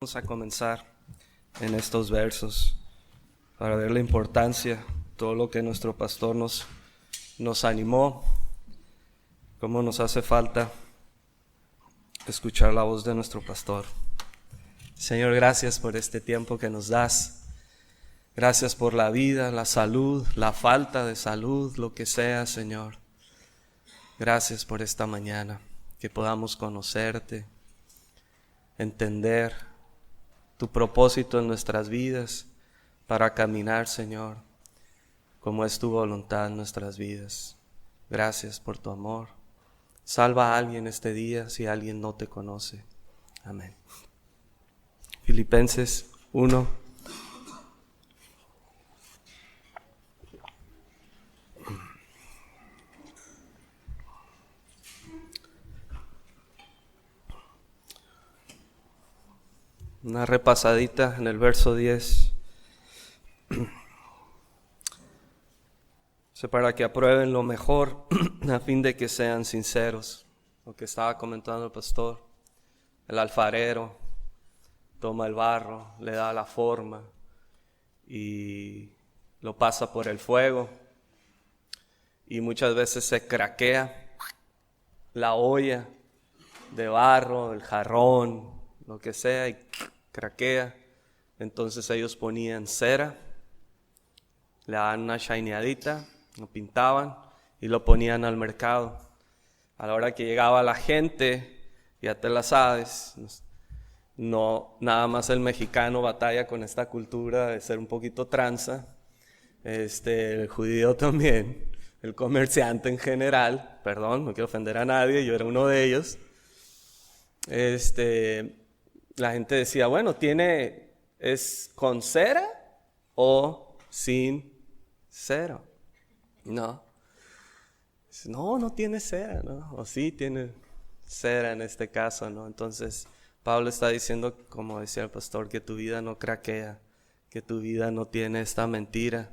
Vamos a comenzar en estos versos para ver la importancia, todo lo que nuestro pastor nos animó, cómo nos hace falta escuchar la voz de nuestro pastor. Señor, gracias por este tiempo que nos das. Gracias por la vida, la salud, la falta de salud, lo que sea, Señor. Gracias por esta mañana, que podamos conocerte, entender tu propósito en nuestras vidas para caminar, Señor, como es tu voluntad en nuestras vidas. Gracias por tu amor. Salva a alguien este día si alguien no te conoce. Amén. Filipenses 1. Una repasadita en el verso 10. Para que aprueben lo mejor, a fin de que sean sinceros. Lo que estaba comentando el pastor. El alfarero toma el barro, le da la forma y lo pasa por el fuego. Y muchas veces se craquea la olla de barro, el jarrón, lo que sea, y craquea. Entonces ellos ponían cera, le daban una shineadita, lo pintaban y lo ponían al mercado. A la hora que llegaba la gente, ya te la sabes, no nada más el mexicano batalla con esta cultura de ser un poquito tranza, el judío también, el comerciante en general, perdón, no quiero ofender a nadie, yo era uno de ellos. La gente decía, bueno, ¿es con cera o sin cera? No, tiene cera, ¿no? O sí tiene cera en este caso, ¿no? Entonces, Pablo está diciendo, como decía el pastor, que tu vida no craquea, que tu vida no tiene esta mentira,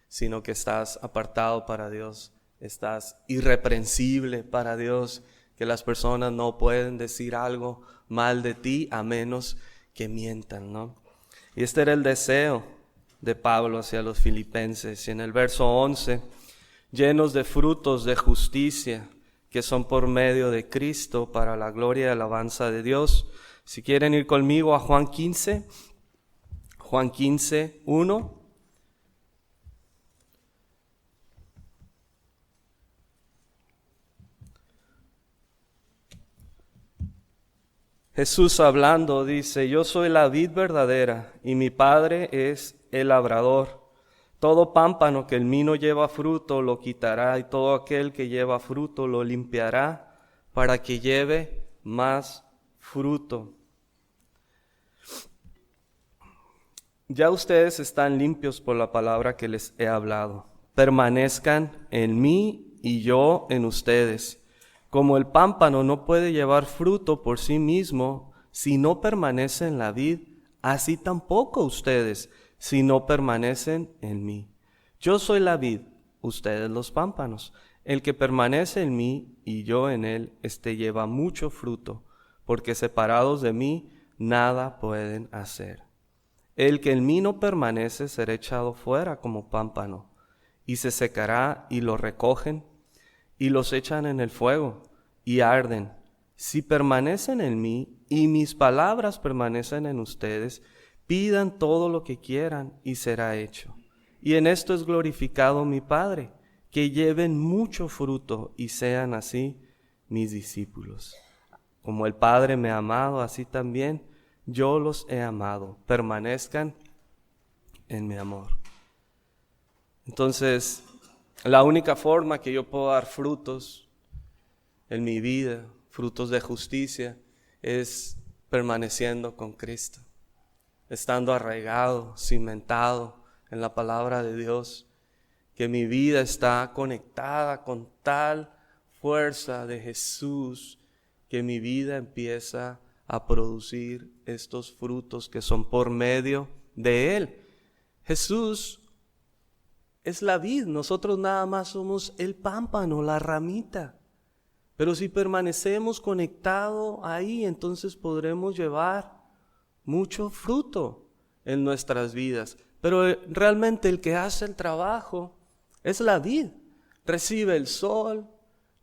sino que estás apartado para Dios, estás irreprensible para Dios, que las personas no pueden decir algo mal de ti a menos que mientan, ¿no? Y este era el deseo de Pablo hacia los filipenses. Y en el verso 11, llenos de frutos de justicia, que son por medio de Cristo para la gloria y alabanza de Dios. Si quieren ir conmigo a Juan 15, 1. Jesús hablando dice, yo soy la vid verdadera y mi Padre es el labrador. Todo pámpano que en mí no lleva fruto lo quitará y todo aquel que lleva fruto lo limpiará para que lleve más fruto. Ya ustedes están limpios por la palabra que les he hablado. Permanezcan en mí y yo en ustedes. Como el pámpano no puede llevar fruto por sí mismo si no permanece en la vid, así tampoco ustedes si no permanecen en mí. Yo soy la vid, ustedes los pámpanos. El que permanece en mí y yo en él, lleva mucho fruto, porque separados de mí nada pueden hacer. El que en mí no permanece será echado fuera como pámpano, y se secará y lo recogen y los echan en el fuego y arden. Si permanecen en mí y mis palabras permanecen en ustedes, pidan todo lo que quieran y será hecho. Y en esto es glorificado mi Padre, que lleven mucho fruto y sean así mis discípulos. Como el Padre me ha amado, así también yo los he amado. Permanezcan en mi amor. Entonces, la única forma que yo puedo dar frutos en mi vida, frutos de justicia, es permaneciendo con Cristo, estando arraigado, cimentado en la palabra de Dios, que mi vida está conectada con tal fuerza de Jesús, que mi vida empieza a producir estos frutos que son por medio de Él. Jesús es la vid, nosotros nada más somos el pámpano, la ramita. Pero si permanecemos conectados ahí, entonces podremos llevar mucho fruto en nuestras vidas. Pero realmente el que hace el trabajo es la vid. Recibe el sol,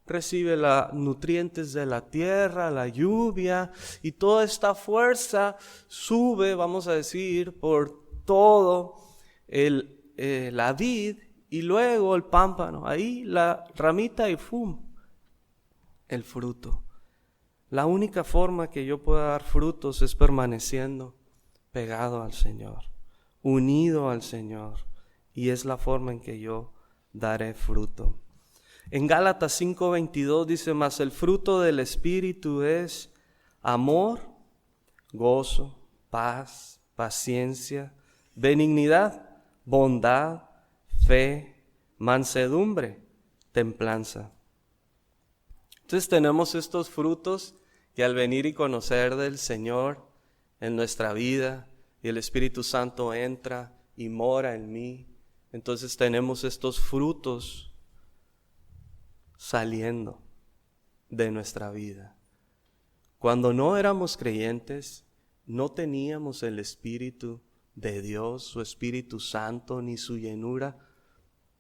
recibe los nutrientes de la tierra, la lluvia, y toda esta fuerza sube, vamos a decir, por todo la vid, y luego el pámpano, ahí la ramita y ¡fum!, el fruto. La única forma que yo pueda dar frutos es permaneciendo pegado al Señor, unido al Señor, y es la forma en que yo daré fruto. En Gálatas 5:22 dice: mas el fruto del Espíritu es amor, gozo, paz, paciencia, benignidad, bondad, fe, mansedumbre, templanza. Entonces tenemos estos frutos que al venir y conocer del Señor en nuestra vida, y el Espíritu Santo entra y mora en mí, entonces tenemos estos frutos saliendo de nuestra vida. Cuando no éramos creyentes, no teníamos el Espíritu de Dios, su Espíritu Santo, ni su llenura.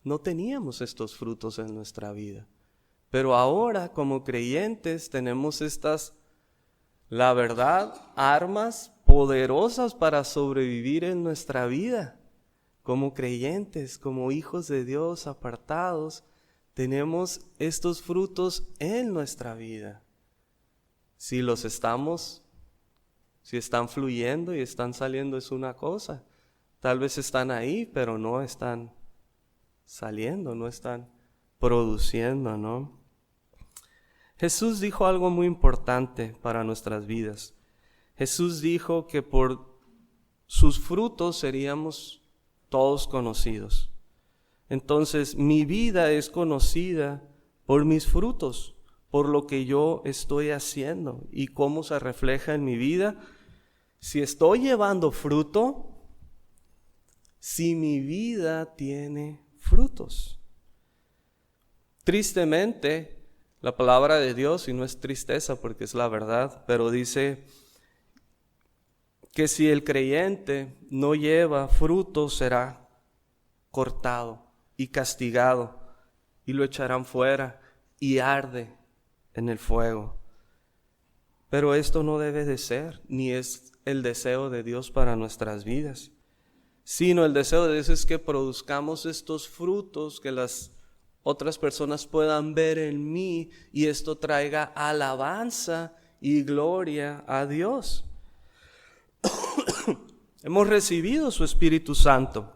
No teníamos estos frutos en nuestra vida. Pero ahora, como creyentes, tenemos estas, la verdad, armas poderosas para sobrevivir en nuestra vida. Como creyentes, como hijos de Dios apartados, tenemos estos frutos en nuestra vida. Si están fluyendo y están saliendo es una cosa. Tal vez están ahí, pero no están saliendo, no están produciendo, ¿no? Jesús dijo algo muy importante para nuestras vidas. Jesús dijo que por sus frutos seríamos todos conocidos. Entonces, mi vida es conocida por mis frutos, por lo que yo estoy haciendo y cómo se refleja en mi vida. Si estoy llevando fruto, si mi vida tiene frutos. Tristemente, la palabra de Dios, y no es tristeza porque es la verdad, pero dice que si el creyente no lleva fruto, será cortado y castigado, y lo echarán fuera y arde en el fuego. Pero esto no debe de ser, ni es el deseo de Dios para nuestras vidas, sino el deseo de Dios es que produzcamos estos frutos, que las otras personas puedan ver en mí, y esto traiga alabanza y gloria a Dios. Hemos recibido su Espíritu Santo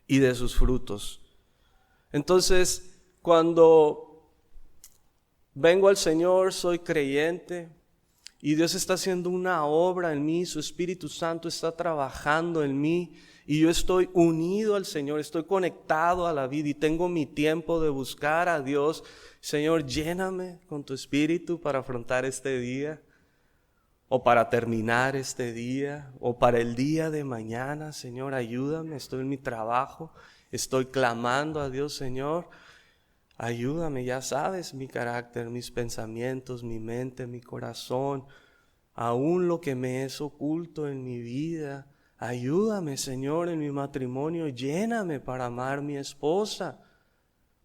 y de sus frutos. Entonces, cuando vengo al Señor, soy creyente y Dios está haciendo una obra en mí, su Espíritu Santo está trabajando en mí y yo estoy unido al Señor, estoy conectado a la vida y tengo mi tiempo de buscar a Dios. Señor, lléname con tu Espíritu para afrontar este día, o para terminar este día, o para el día de mañana. Señor, ayúdame, estoy en mi trabajo, estoy clamando a Dios. Señor, ayúdame, ya sabes mi carácter, mis pensamientos, mi mente, mi corazón, aún lo que me es oculto en mi vida. Ayúdame, Señor, en mi matrimonio, lléname para amar a mi esposa,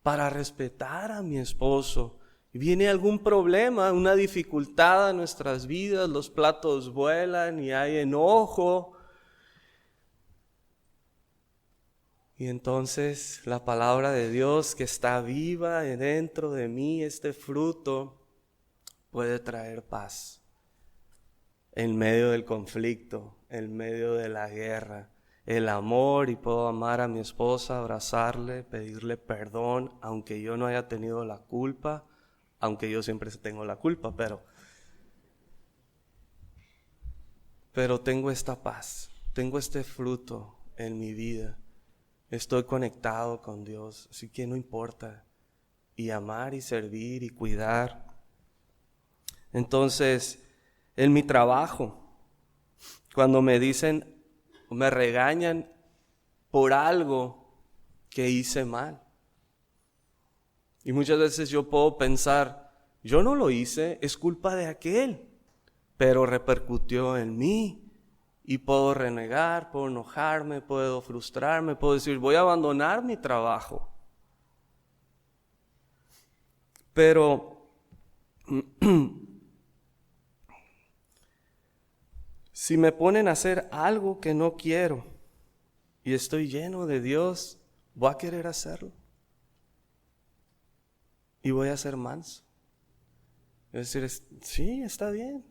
para respetar a mi esposo. Y viene algún problema, una dificultad en nuestras vidas, los platos vuelan y hay enojo. Y entonces la palabra de Dios que está viva dentro de mí, este fruto, puede traer paz en medio del conflicto, en medio de la guerra, el amor, y puedo amar a mi esposa, abrazarle, pedirle perdón, aunque yo no haya tenido la culpa, aunque yo siempre tengo la culpa, pero tengo esta paz, tengo este fruto en mi vida. Estoy conectado con Dios, así que no importa. Y amar y servir y cuidar. Entonces, en mi trabajo, cuando me dicen, me regañan por algo que hice mal. Y muchas veces yo puedo pensar, yo no lo hice, es culpa de aquel, pero repercutió en mí. y puedo renegar, puedo enojarme, puedo frustrarme, puedo decir, voy a abandonar mi trabajo. Pero si me ponen a hacer algo que no quiero y estoy lleno de Dios, voy a querer hacerlo. Y voy a ser manso. Es decir, sí, está bien,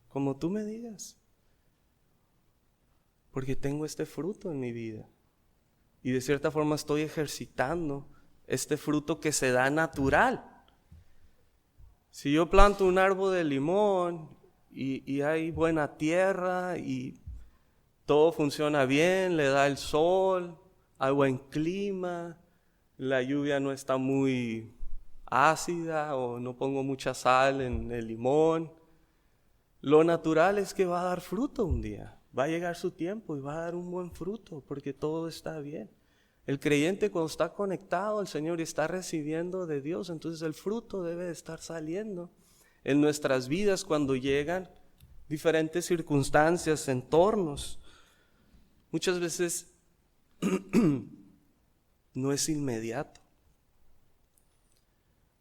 como tú me digas. Porque tengo este fruto en mi vida. Y de cierta forma estoy ejercitando este fruto que se da natural. Si yo planto un árbol de limón y hay buena tierra y todo funciona bien, le da el sol, hay buen clima, la lluvia no está muy ácida o no pongo mucha sal en el limón, lo natural es que va a dar fruto un día. Va a llegar su tiempo y va a dar un buen fruto porque todo está bien. El creyente cuando está conectado al Señor y está recibiendo de Dios, entonces el fruto debe de estar saliendo en nuestras vidas cuando llegan diferentes circunstancias, entornos. Muchas veces no es inmediato.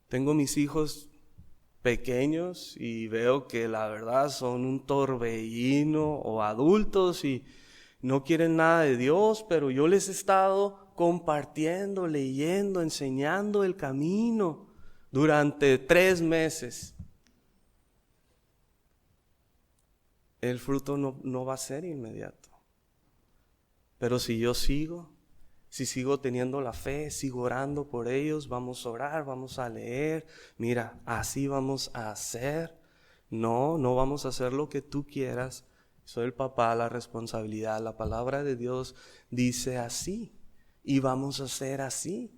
Tengo mis hijos pequeños y veo que la verdad son un torbellino, o adultos y no quieren nada de Dios, pero yo les he estado compartiendo, leyendo, enseñando el camino durante 3 meses. El fruto no va a ser inmediato. Pero si yo sigo, si sigo teniendo la fe, sigo orando por ellos, vamos a orar, vamos a leer, mira, así vamos a hacer. No vamos a hacer lo que tú quieras. Soy el papá, la responsabilidad, la palabra de Dios dice así y vamos a hacer así.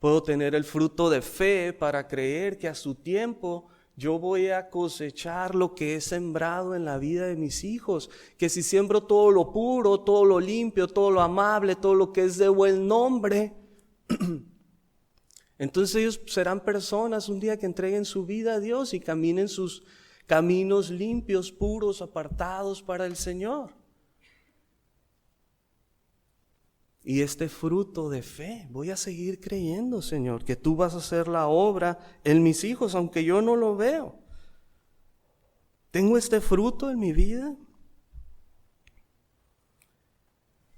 Puedo tener el fruto de fe para creer que a su tiempo yo voy a cosechar lo que he sembrado en la vida de mis hijos, que si siembro todo lo puro, todo lo limpio, todo lo amable, todo lo que es de buen nombre, entonces ellos serán personas un día que entreguen su vida a Dios y caminen sus caminos limpios, puros, apartados para el Señor. Y este fruto de fe, voy a seguir creyendo, Señor, que tú vas a hacer la obra en mis hijos, aunque yo no lo veo. ¿Tengo este fruto en mi vida?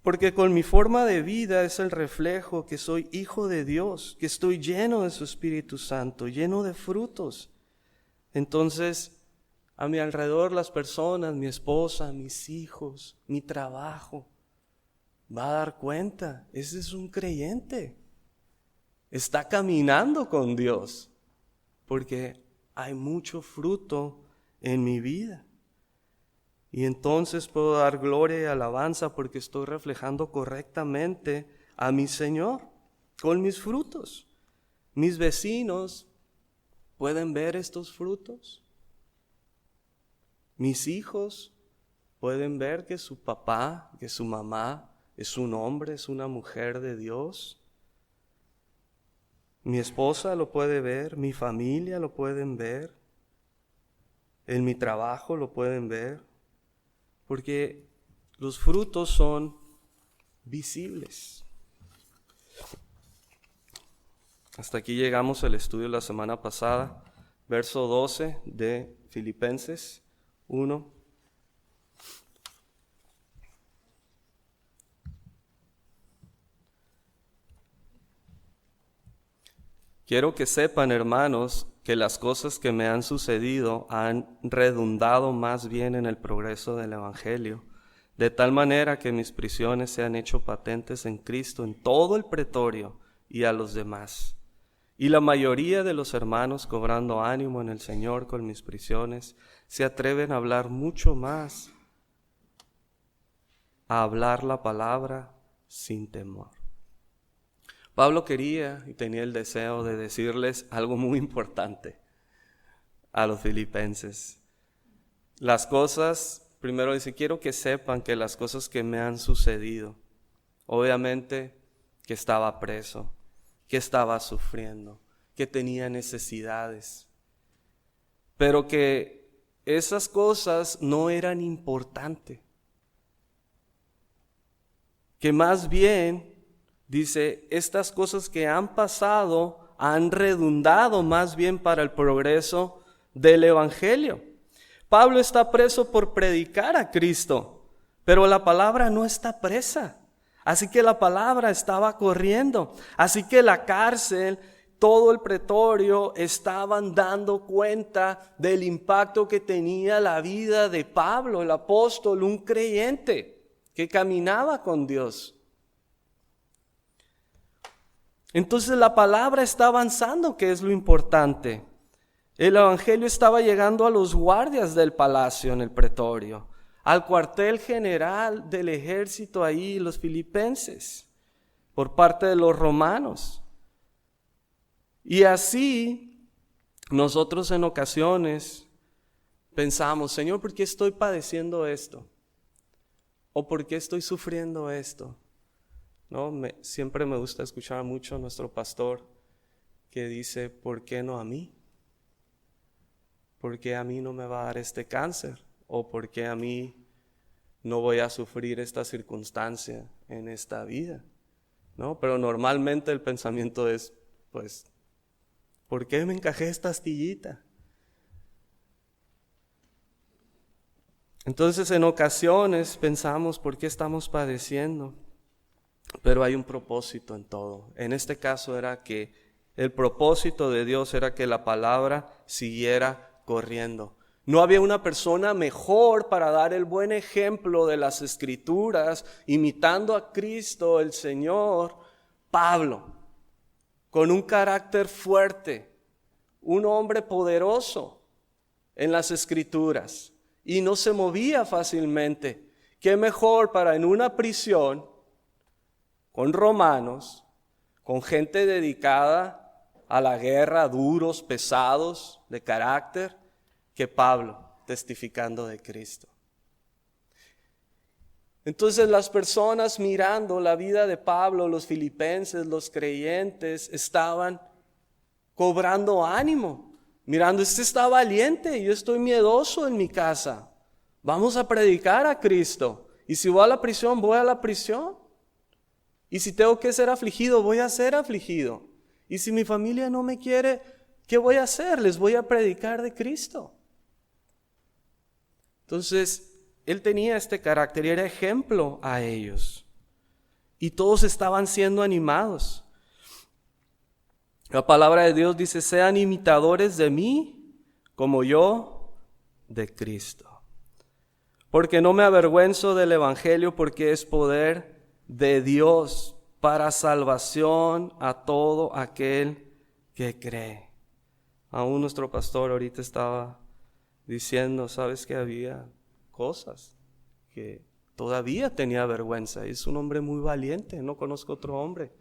Porque con mi forma de vida es el reflejo que soy hijo de Dios, que estoy lleno de su Espíritu Santo, lleno de frutos. Entonces, a mi alrededor las personas, mi esposa, mis hijos, mi trabajo, va a dar cuenta, ese es un creyente. Está caminando con Dios, porque hay mucho fruto en mi vida. Y entonces puedo dar gloria y alabanza porque estoy reflejando correctamente a mi Señor con mis frutos. Mis vecinos pueden ver estos frutos. Mis hijos pueden ver que su papá, que su mamá es un hombre, es una mujer de Dios. Mi esposa lo puede ver, mi familia lo pueden ver, en mi trabajo lo pueden ver, porque los frutos son visibles. Hasta aquí llegamos al estudio de la semana pasada, verso 12 de Filipenses 1. Quiero que sepan, hermanos, que las cosas que me han sucedido han redundado más bien en el progreso del Evangelio, de tal manera que mis prisiones se han hecho patentes en Cristo en todo el pretorio y a los demás. Y la mayoría de los hermanos, cobrando ánimo en el Señor con mis prisiones, se atreven a hablar mucho más, a hablar la palabra sin temor. Pablo quería y tenía el deseo de decirles algo muy importante a los filipenses. Las cosas, primero dice, quiero que sepan que las cosas que me han sucedido, obviamente que estaba preso, que estaba sufriendo, que tenía necesidades, pero que esas cosas no eran importantes. Que más bien, dice, estas cosas que han pasado han redundado más bien para el progreso del Evangelio. Pablo está preso por predicar a Cristo, pero la palabra no está presa. Así que la palabra estaba corriendo. Así que la cárcel, todo el pretorio estaban dando cuenta del impacto que tenía la vida de Pablo, el apóstol, un creyente que caminaba con Dios. Entonces la palabra está avanzando, que es lo importante. El evangelio estaba llegando a los guardias del palacio en el pretorio, al cuartel general del ejército ahí, los filipenses, por parte de los romanos. Y así nosotros en ocasiones pensamos, Señor, ¿por qué estoy padeciendo esto? ¿O por qué estoy sufriendo esto? ¿No? Siempre me gusta escuchar mucho a nuestro pastor que dice, ¿por qué no a mí? ¿Por qué a mí no me va a dar este cáncer? ¿O por qué a mí no voy a sufrir esta circunstancia en esta vida? ¿No? Pero normalmente el pensamiento es, pues, ¿por qué me encajé esta astillita? Entonces en ocasiones pensamos, ¿por qué estamos padeciendo? Pero hay un propósito en todo. En este caso era que el propósito de Dios era que la palabra siguiera corriendo. No había una persona mejor para dar el buen ejemplo de las Escrituras, imitando a Cristo el Señor, Pablo, con un carácter fuerte, un hombre poderoso en las Escrituras y no se movía fácilmente. ¿Qué mejor para en una prisión con romanos, con gente dedicada a la guerra, duros, pesados, de carácter, que Pablo, testificando de Cristo? Entonces las personas mirando la vida de Pablo, los filipenses, los creyentes, estaban cobrando ánimo, mirando, este está valiente, yo estoy miedoso en mi casa, vamos a predicar a Cristo, y si voy a la prisión, voy a la prisión, y si tengo que ser afligido, voy a ser afligido, y si mi familia no me quiere, ¿qué voy a hacer? Les voy a predicar de Cristo. Entonces, él tenía este carácter y era ejemplo a ellos. Y todos estaban siendo animados. La palabra de Dios dice, sean imitadores de mí como yo de Cristo. Porque no me avergüenzo del evangelio, porque es poder de Dios para salvación a todo aquel que cree. Aún nuestro pastor ahorita estaba diciendo, sabes que había cosas que todavía tenía vergüenza. Es un hombre muy valiente, no conozco otro hombre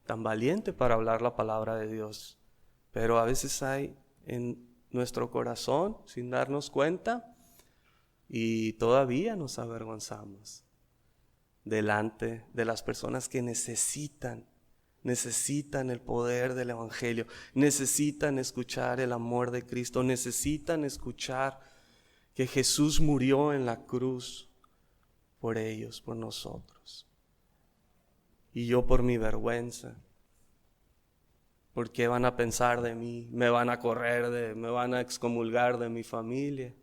tan valiente para hablar la palabra de Dios. Pero a veces hay en nuestro corazón, sin darnos cuenta, y todavía nos avergonzamos delante de las personas que necesitan el poder del evangelio, necesitan escuchar el amor de Cristo, necesitan escuchar que Jesús murió en la cruz por ellos, por nosotros. Y yo por mi vergüenza, ¿por qué van a pensar de mí? Me van a correr, me van a excomulgar de mi familia.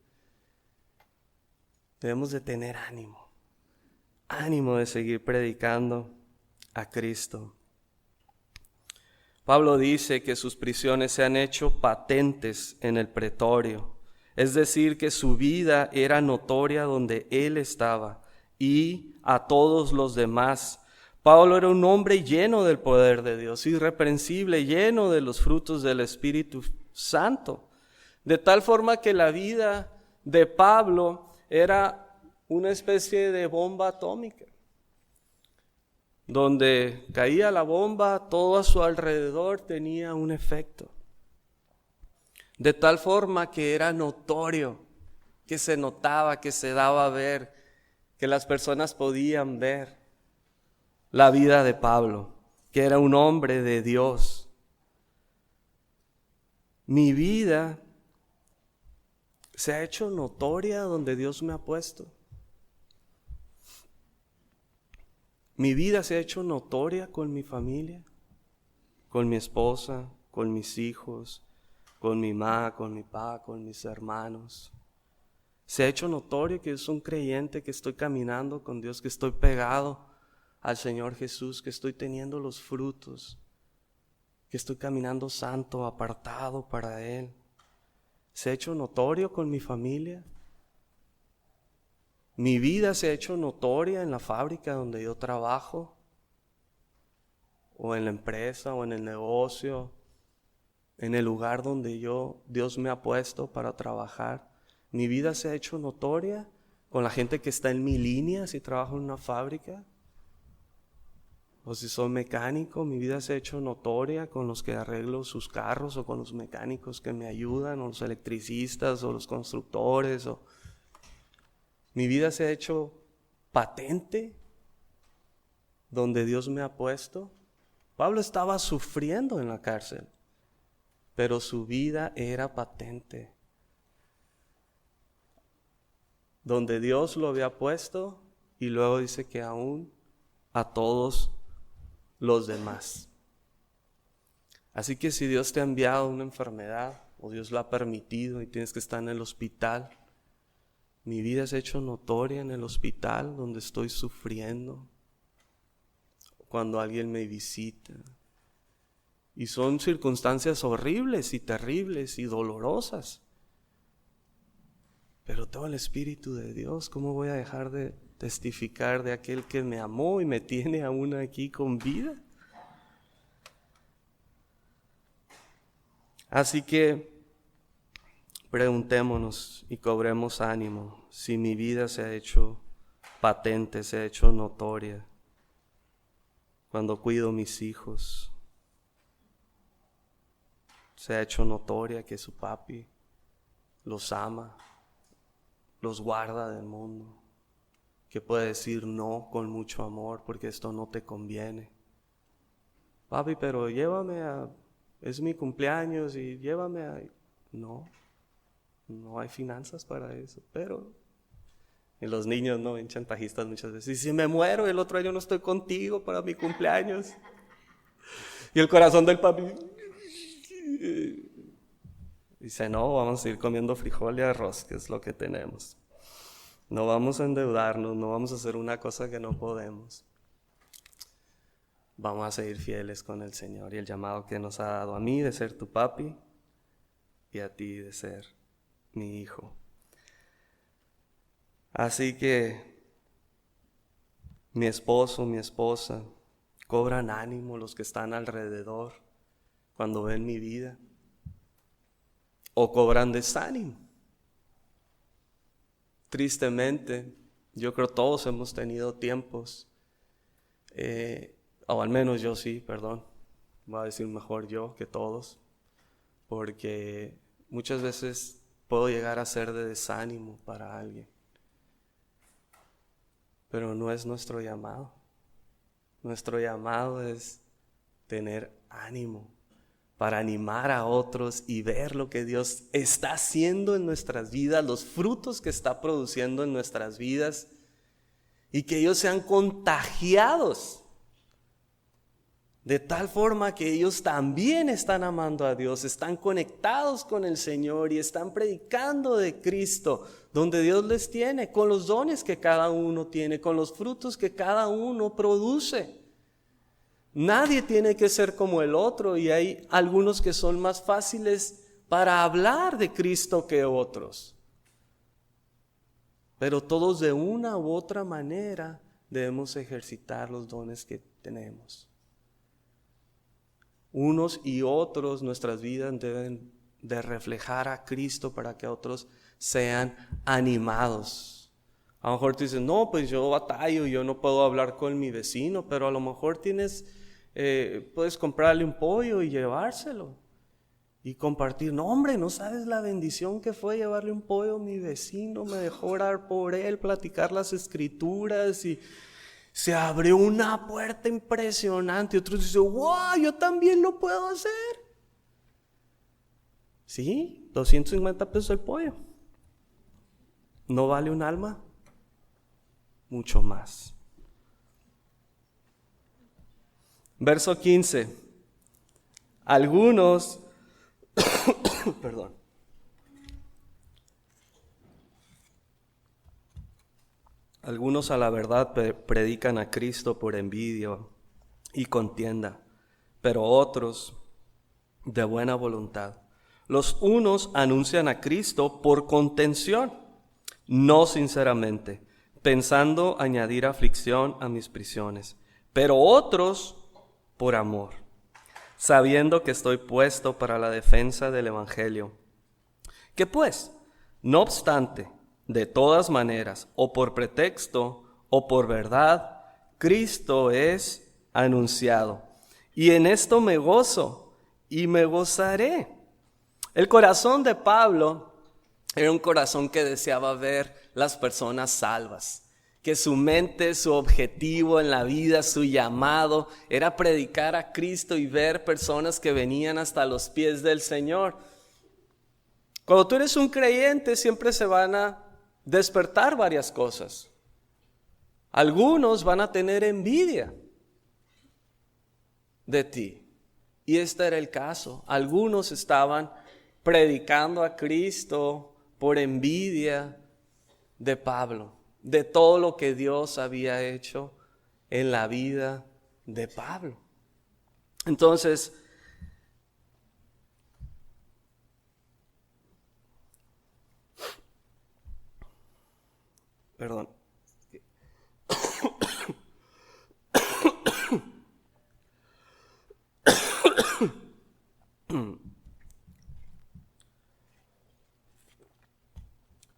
Debemos de tener ánimo de seguir predicando a Cristo. Pablo dice que sus prisiones se han hecho patentes en el pretorio, es decir, que su vida era notoria donde él estaba y a todos los demás. Pablo era un hombre lleno del poder de Dios, irreprensible, lleno de los frutos del Espíritu Santo, de tal forma que la vida de Pablo era una especie de bomba atómica. Donde caía la bomba, todo a su alrededor tenía un efecto. De tal forma que era notorio, que se notaba, que se daba a ver, que las personas podían ver la vida de Pablo, que era un hombre de Dios. Mi vida ¿Se ha hecho notoria donde Dios me ha puesto? ¿Mi vida se ha hecho notoria con mi familia? Con mi esposa, con mis hijos, con mi mamá, con mi papá, con mis hermanos. Se ha hecho notorio que yo soy un creyente, que estoy caminando con Dios, que estoy pegado al Señor Jesús, que estoy teniendo los frutos, que estoy caminando santo, apartado para Él. ¿Se ha hecho notorio con mi familia? ¿Mi vida se ha hecho notoria en la fábrica donde yo trabajo? ¿O en la empresa, o en el negocio? ¿En el lugar donde Dios me ha puesto para trabajar? ¿Mi vida se ha hecho notoria con la gente que está en mi línea si trabajo en una fábrica? O si soy mecánico, mi vida se ha hecho notoria con los que arreglo sus carros, o con los mecánicos que me ayudan, o los electricistas, o los constructores. Mi vida se ha hecho patente donde Dios me ha puesto. Pablo estaba sufriendo en la cárcel, pero su vida era patente. Donde Dios lo había puesto, y luego dice que aún a todos los demás. Así que si Dios te ha enviado una enfermedad, o Dios lo ha permitido y tienes que estar en el hospital, mi vida se ha hecho notoria en el hospital donde estoy sufriendo, cuando alguien me visita. Y son circunstancias horribles y terribles y dolorosas. Pero tengo el Espíritu de Dios. ¿Cómo voy a dejar de testificar de aquel que me amó y me tiene aún aquí con vida? Así que preguntémonos y cobremos ánimo si mi vida se ha hecho patente, se ha hecho notoria cuando cuido mis hijos. Se ha hecho notoria que su papi los ama, los guarda del mundo, que puede decir no con mucho amor porque esto no te conviene. Papi, pero es mi cumpleaños y llévame a... No hay finanzas para eso, pero... Y los niños no ven chantajistas muchas veces. Y si me muero el otro año no estoy contigo para mi cumpleaños. Y el corazón del papi... Dice, no, vamos a ir comiendo frijol y arroz, que es lo que tenemos. No vamos a endeudarnos, no vamos a hacer una cosa que no podemos. Vamos a seguir fieles con el Señor y el llamado que nos ha dado a mí de ser tu papi y a ti de ser mi hijo. Así que mi esposo, mi esposa, cobran ánimo los que están alrededor cuando ven mi vida, o cobran desánimo. Tristemente, yo creo todos hemos tenido tiempos, o al menos yo sí, voy a decir mejor yo que todos, porque muchas veces puedo llegar a ser de desánimo para alguien, pero no es nuestro llamado. Nuestro llamado es tener ánimo para animar a otros y ver lo que Dios está haciendo en nuestras vidas, los frutos que está produciendo en nuestras vidas, y que ellos sean contagiados de tal forma que ellos también están amando a Dios, están conectados con el Señor y están predicando de Cristo, donde Dios les tiene, con los dones que cada uno tiene, con los frutos que cada uno produce. Nadie tiene que ser como el otro, y hay algunos que son más fáciles para hablar de Cristo que otros. Pero todos de una u otra manera debemos ejercitar los dones que tenemos. Unos y otros, nuestras vidas deben de reflejar a Cristo para que otros sean animados. A lo mejor tú dices, no, pues yo batallo, yo no puedo hablar con mi vecino, pero a lo mejor puedes comprarle un pollo y llevárselo y compartir. No, hombre, no sabes la bendición que fue llevarle un pollo a mi vecino, me dejó orar por él, platicar las escrituras, y se abrió una puerta impresionante. Y otros dicen, wow, yo también lo puedo hacer. Sí, 250 pesos el pollo. ¿No vale un alma? Mucho más. Verso 15. Algunos, perdón. Algunos a la verdad predican a Cristo por envidia y contienda, pero otros de buena voluntad. Los unos anuncian a Cristo por contención, no sinceramente, pensando añadir aflicción a mis prisiones, pero otros por amor, sabiendo que estoy puesto para la defensa del Evangelio. ¿Qué pues? No obstante, de todas maneras, o por pretexto o por verdad, Cristo es anunciado. Y en esto me gozo y me gozaré. El corazón de Pablo era un corazón que deseaba ver las personas salvas, que su mente, su objetivo en la vida, su llamado era predicar a Cristo y ver personas que venían hasta los pies del Señor. Cuando tú eres un creyente, siempre se van a despertar varias cosas. Algunos van a tener envidia de ti. Y este era el caso. Algunos estaban predicando a Cristo por envidia de Pablo, de todo lo que Dios había hecho en la vida de Pablo. Entonces, perdón.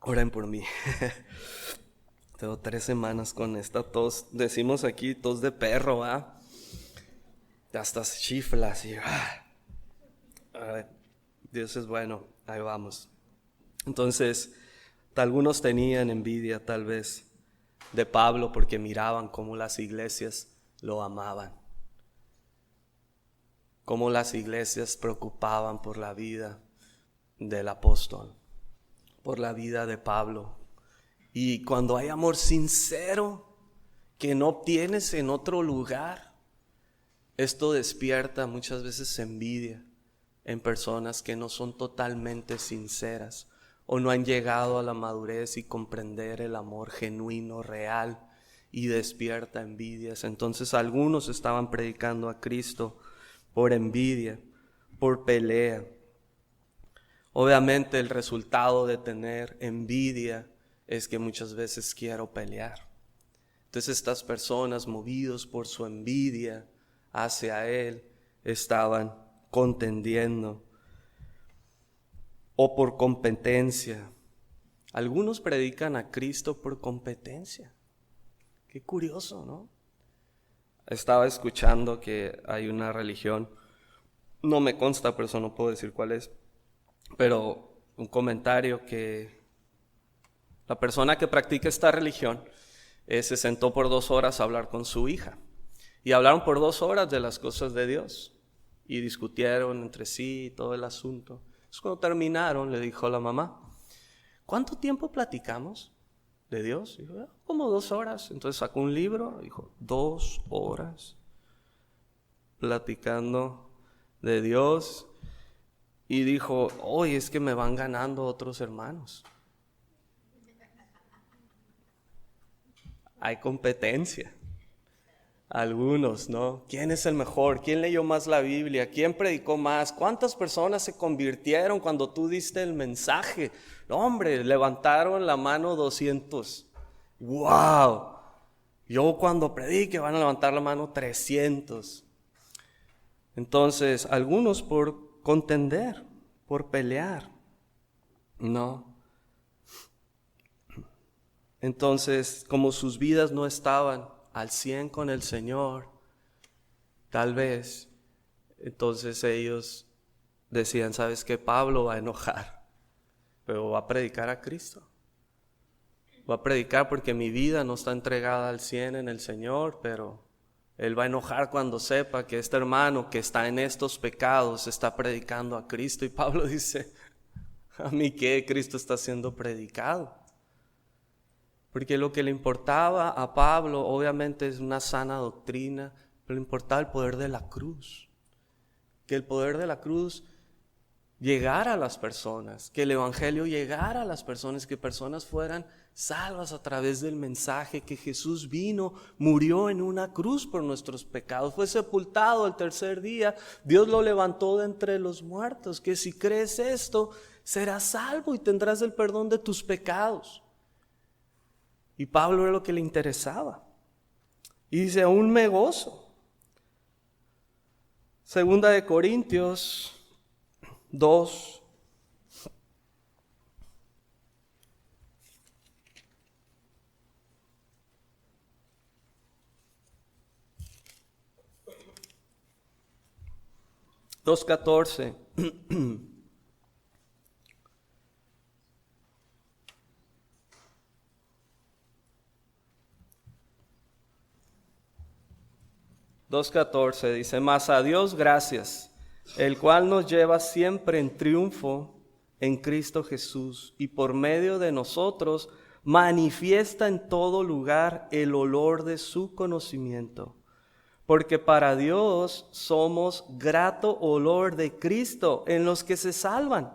Oren por mí. Tengo 3 semanas con esta tos. Decimos aquí tos de perro, ¿ah? Hasta chiflas y Dios es bueno, ahí vamos. Entonces, algunos tenían envidia tal vez de Pablo porque miraban cómo las iglesias lo amaban, cómo las iglesias preocupaban por la vida del apóstol, por la vida de Pablo. Y cuando hay amor sincero que no obtienes en otro lugar, esto despierta muchas veces envidia en personas que no son totalmente sinceras o no han llegado a la madurez y comprender el amor genuino, real, y despierta envidias. Entonces algunos estaban predicando a Cristo por envidia, por pelea. Obviamente el resultado de tener envidia es que muchas veces quiero pelear. Entonces estas personas, movidos por su envidia hacia él, estaban contendiendo. O por competencia. Algunos predican a Cristo por competencia. Qué curioso, ¿no? Estaba escuchando que hay una religión, no me consta, pero eso no puedo decir cuál es, pero un comentario que la persona que practica esta religión se sentó por 2 horas a hablar con su hija. Y hablaron por 2 horas de las cosas de Dios. Y discutieron entre sí todo el asunto. Entonces, cuando terminaron, le dijo a la mamá, ¿cuánto tiempo platicamos de Dios? Dijo, como 2 horas. Entonces sacó un libro, dijo, 2 horas platicando de Dios. Y dijo, hoy es que me van ganando otros hermanos. Hay competencia. Algunos, ¿no? ¿Quién es el mejor? ¿Quién leyó más la Biblia? ¿Quién predicó más? ¿Cuántas personas se convirtieron cuando tú diste el mensaje? No, hombre, levantaron la mano 200. ¡Wow! Yo cuando predique van a levantar la mano 300. Entonces, algunos por contender, por pelear. No. Entonces, como sus vidas no estaban al 100 con el Señor, tal vez, entonces ellos decían, ¿sabes qué? Pablo va a enojar, pero va a predicar a Cristo. Va a predicar porque mi vida no está entregada al 100 en el Señor, pero él va a enojar cuando sepa que este hermano que está en estos pecados está predicando a Cristo. Y Pablo dice, ¿a mí qué? Cristo está siendo predicado. Porque lo que le importaba a Pablo obviamente es una sana doctrina, pero le importaba el poder de la cruz. Que el poder de la cruz llegara a las personas, que el evangelio llegara a las personas, que personas fueran salvas a través del mensaje, que Jesús vino, murió en una cruz por nuestros pecados, fue sepultado el tercer día, Dios lo levantó de entre los muertos, que si crees esto, serás salvo y tendrás el perdón de tus pecados. Y Pablo era lo que le interesaba. Y dice, aún me gozo. Segunda de Corintios 2. Dos 14. Dice, mas a Dios gracias, el cual nos lleva siempre en triunfo en Cristo Jesús, y por medio de nosotros manifiesta en todo lugar el olor de su conocimiento. Porque para Dios somos grato olor de Cristo en los que se salvan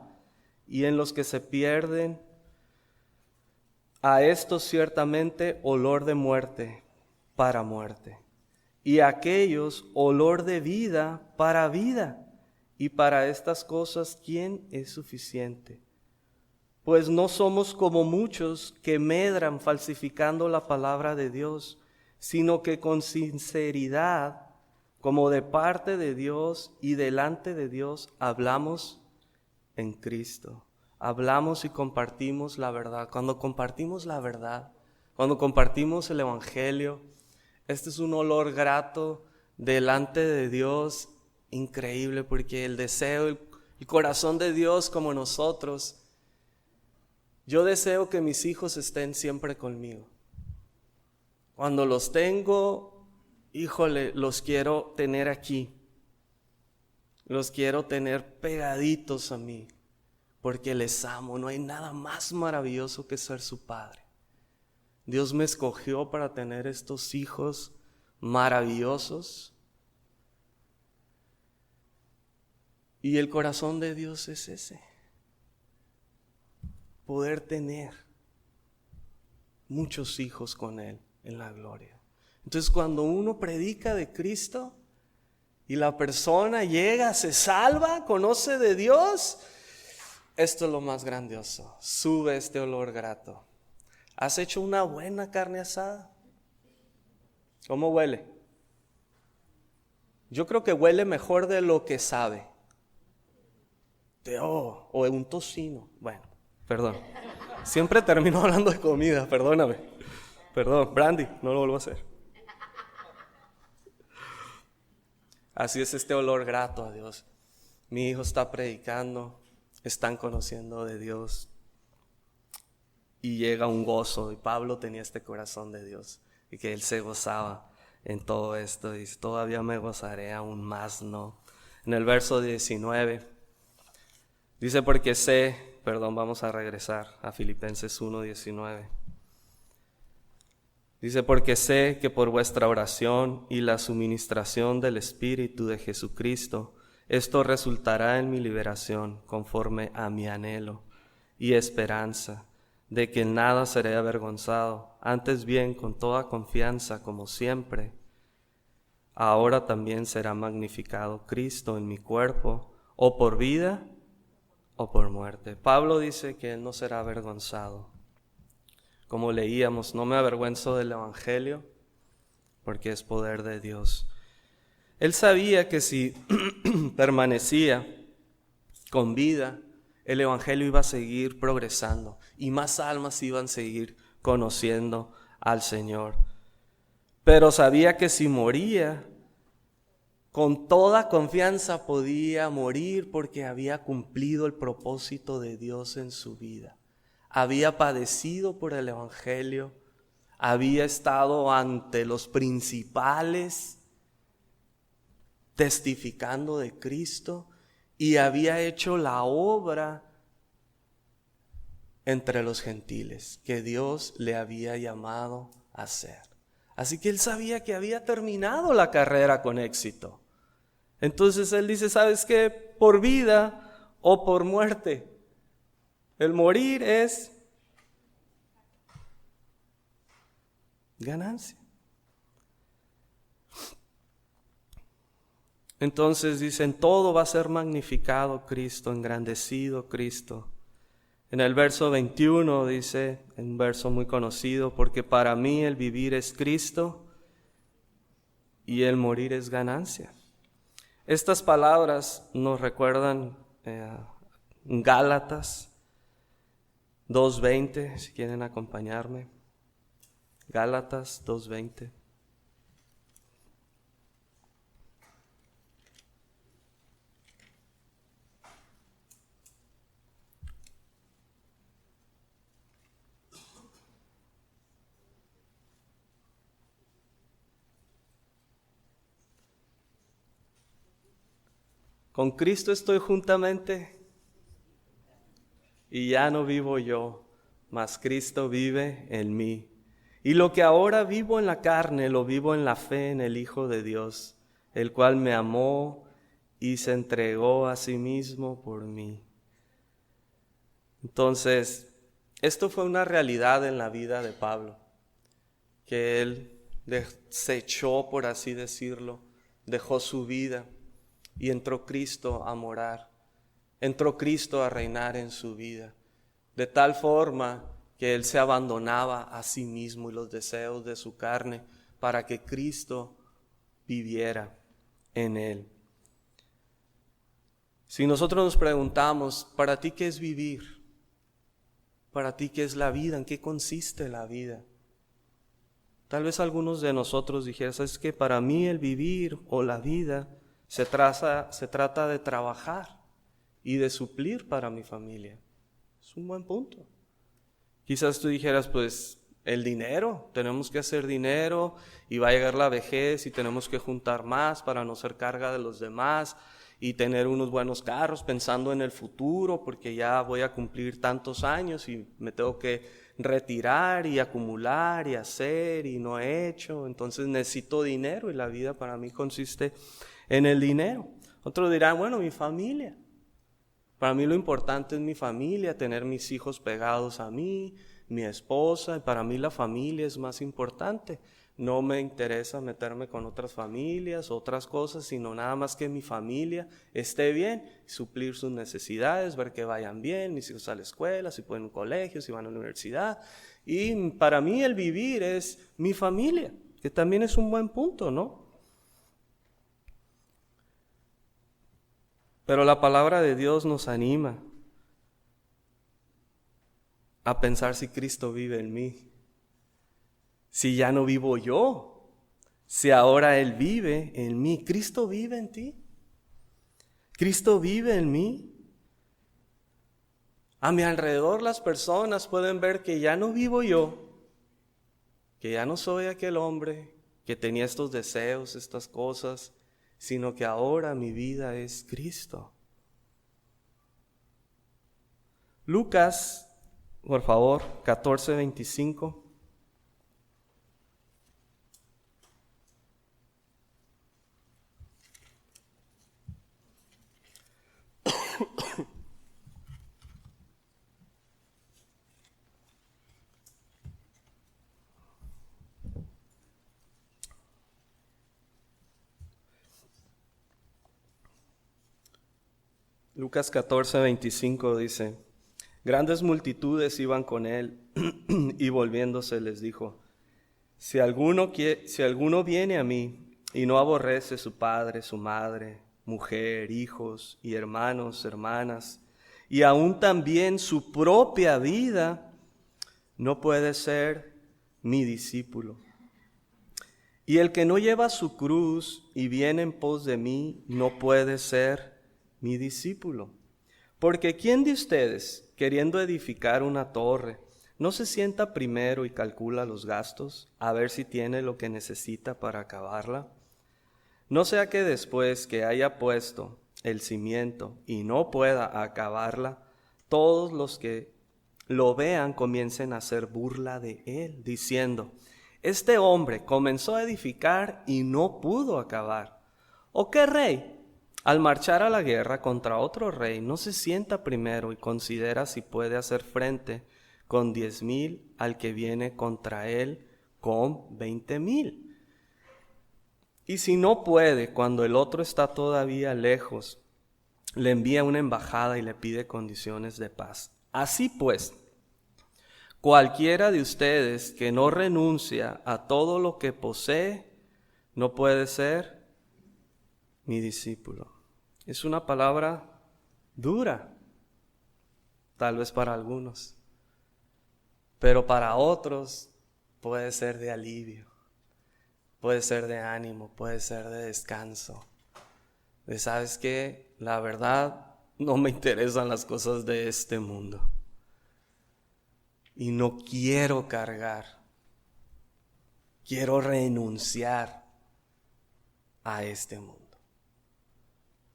y en los que se pierden. A estos ciertamente olor de muerte para muerte, y a aquellos olor de vida para vida. Y para estas cosas, ¿quién es suficiente? Pues no somos como muchos que medran falsificando la palabra de Dios, sino que con sinceridad, como de parte de Dios y delante de Dios, hablamos en Cristo. Hablamos y compartimos la verdad. Cuando compartimos la verdad, cuando compartimos el evangelio, este es un olor grato delante de Dios, increíble, porque el deseo, el corazón de Dios como nosotros, yo deseo que mis hijos estén siempre conmigo. Cuando los tengo, híjole, los quiero tener aquí. Los quiero tener pegaditos a mí, porque les amo. No hay nada más maravilloso que ser su padre. Dios me escogió para tener estos hijos maravillosos. Y el corazón de Dios es ese. Poder tener muchos hijos con Él en la gloria. Entonces cuando uno predica de Cristo y la persona llega, se salva, conoce de Dios, esto es lo más grandioso. Sube este olor grato. ¿Has hecho una buena carne asada? ¿Cómo huele? Yo creo que huele mejor de lo que sabe. O un tocino. Bueno, perdón. Siempre termino hablando de comida, perdóname. Perdón, Brandy, no lo vuelvo a hacer. Así es este olor grato a Dios. Mi hijo está predicando, están conociendo de Dios. Y llega un gozo, y Pablo tenía este corazón de Dios, y que él se gozaba en todo esto. Dice, todavía me gozaré aún más, ¿no? En el verso 19, dice, porque sé, vamos a regresar a Filipenses 1:19. Dice, porque sé que por vuestra oración y la suministración del Espíritu de Jesucristo, esto resultará en mi liberación conforme a mi anhelo y esperanza, de que en nada seré avergonzado, antes bien con toda confianza como siempre. Ahora también será magnificado Cristo en mi cuerpo, o por vida o por muerte. Pablo dice que él no será avergonzado. Como leíamos, no me avergüenzo del evangelio, porque es poder de Dios. Él sabía que si permanecía con vida, el evangelio iba a seguir progresando y más almas iban a seguir conociendo al Señor. Pero sabía que si moría, con toda confianza podía morir porque había cumplido el propósito de Dios en su vida. Había padecido por el evangelio, había estado ante los principales testificando de Cristo y había hecho la obra entre los gentiles que Dios le había llamado a ser. Así que él sabía que había terminado la carrera con éxito. Entonces él dice, ¿sabes qué? Por vida o por muerte. El morir es ganancia. Entonces dicen, todo va a ser magnificado Cristo, engrandecido Cristo. En el verso 21 dice, un verso muy conocido, porque para mí el vivir es Cristo y el morir es ganancia. Estas palabras nos recuerdan Gálatas 2:20, si quieren acompañarme. Gálatas 2:20. Con Cristo estoy juntamente y ya no vivo yo, mas Cristo vive en mí. Y lo que ahora vivo en la carne, lo vivo en la fe en el Hijo de Dios, el cual me amó y se entregó a sí mismo por mí. Entonces, esto fue una realidad en la vida de Pablo, que él desechó, por así decirlo, dejó su vida y entró Cristo a morar, entró Cristo a reinar en su vida, de tal forma que él se abandonaba a sí mismo y los deseos de su carne para que Cristo viviera en él. Si nosotros nos preguntamos, ¿para ti qué es vivir? ¿Para ti qué es la vida? ¿En qué consiste la vida? Tal vez algunos de nosotros dijeran, ¿sabes qué? Para mí el vivir o la vida se trata de trabajar y de suplir para mi familia. Es un buen punto. Quizás tú dijeras, pues, el dinero, tenemos que hacer dinero y va a llegar la vejez y tenemos que juntar más para no ser carga de los demás y tener unos buenos carros pensando en el futuro porque ya voy a cumplir tantos años y me tengo que retirar y acumular y hacer y no he hecho, entonces necesito dinero y la vida para mí consiste en el dinero. Otros dirán, bueno, mi familia. Para mí lo importante es mi familia, tener mis hijos pegados a mí, mi esposa, y para mí la familia es más importante. No me interesa meterme con otras familias, otras cosas, sino nada más que mi familia esté bien, suplir sus necesidades, ver que vayan bien, mis hijos a la escuela, si pueden a un colegio, si van a la universidad. Y para mí el vivir es mi familia, que también es un buen punto, ¿no? Pero la palabra de Dios nos anima a pensar si Cristo vive en mí. Si ya no vivo yo, si ahora Él vive en mí. ¿Cristo vive en ti? ¿Cristo vive en mí? A mi alrededor las personas pueden ver que ya no vivo yo, que ya no soy aquel hombre que tenía estos deseos, estas cosas, sino que ahora mi vida es Cristo. Lucas, por favor, 14:25. Lucas 14:25 dice, grandes multitudes iban con él y volviéndose les dijo, si alguno viene a mí y no aborrece su padre, su madre, mujer, hijos y hermanos, hermanas, y aún también su propia vida, no puede ser mi discípulo. Y el que no lleva su cruz y viene en pos de mí, no puede ser mi discípulo. Porque ¿quién de ustedes, queriendo edificar una torre, no se sienta primero y calcula los gastos, a ver si tiene lo que necesita para acabarla? No sea que después que haya puesto el cimiento y no pueda acabarla, todos los que lo vean, comiencen a hacer burla de él, diciendo: este hombre comenzó a edificar y no pudo acabar. ¿O qué rey, al marchar a la guerra contra otro rey, no se sienta primero y considera si puede hacer frente con 10,000 al que viene contra él con 20,000? Y si no puede, cuando el otro está todavía lejos, le envía una embajada y le pide condiciones de paz. Así pues, cualquiera de ustedes que no renuncia a todo lo que posee, no puede ser mi discípulo. Es una palabra dura, tal vez para algunos, pero para otros puede ser de alivio, puede ser de ánimo, puede ser de descanso. De, ¿sabes qué? La verdad, no me interesan las cosas de este mundo. Y no quiero cargar. Quiero renunciar a este mundo.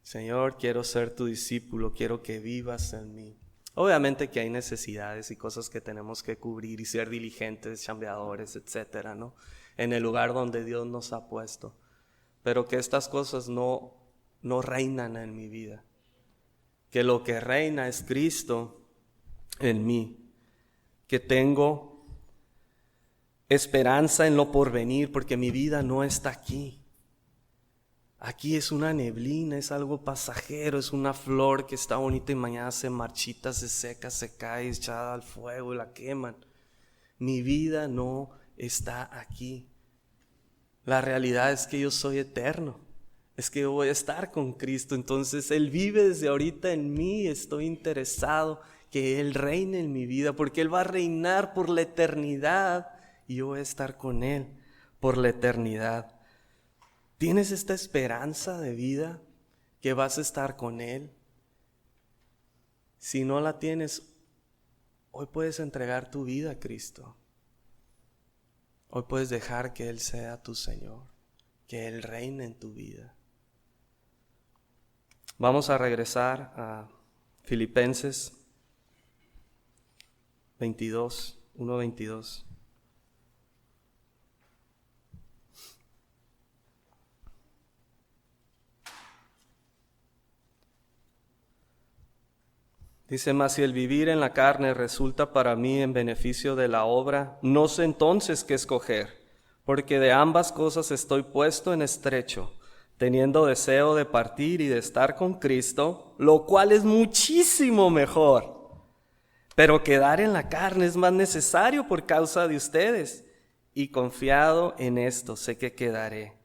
Señor, quiero ser tu discípulo, quiero que vivas en mí. Obviamente que hay necesidades y cosas que tenemos que cubrir y ser diligentes, chambeadores, etcétera, ¿no? En el lugar donde Dios nos ha puesto. Pero que estas cosas no reinan en mi vida. Que lo que reina es Cristo en mí. Que tengo esperanza en lo porvenir, porque mi vida no está aquí. Aquí es una neblina, es algo pasajero, es una flor que está bonita y mañana se marchita, se seca, se cae, echada al fuego y la queman. Mi vida no está aquí. La realidad es que yo soy eterno, es que yo voy a estar con Cristo, entonces Él vive desde ahorita en mí, estoy interesado que Él reine en mi vida, porque Él va a reinar por la eternidad y yo voy a estar con Él por la eternidad. ¿Tienes esta esperanza de vida que vas a estar con Él? Si no la tienes, hoy puedes entregar tu vida a Cristo. Hoy puedes dejar que Él sea tu Señor, que Él reine en tu vida. Vamos a regresar a Filipenses 1:22. Dice: mas si el vivir en la carne resulta para mí en beneficio de la obra, no sé entonces qué escoger, porque de ambas cosas estoy puesto en estrecho, teniendo deseo de partir y de estar con Cristo, lo cual es muchísimo mejor. Pero quedar en la carne es más necesario por causa de ustedes, y confiado en esto sé que quedaré,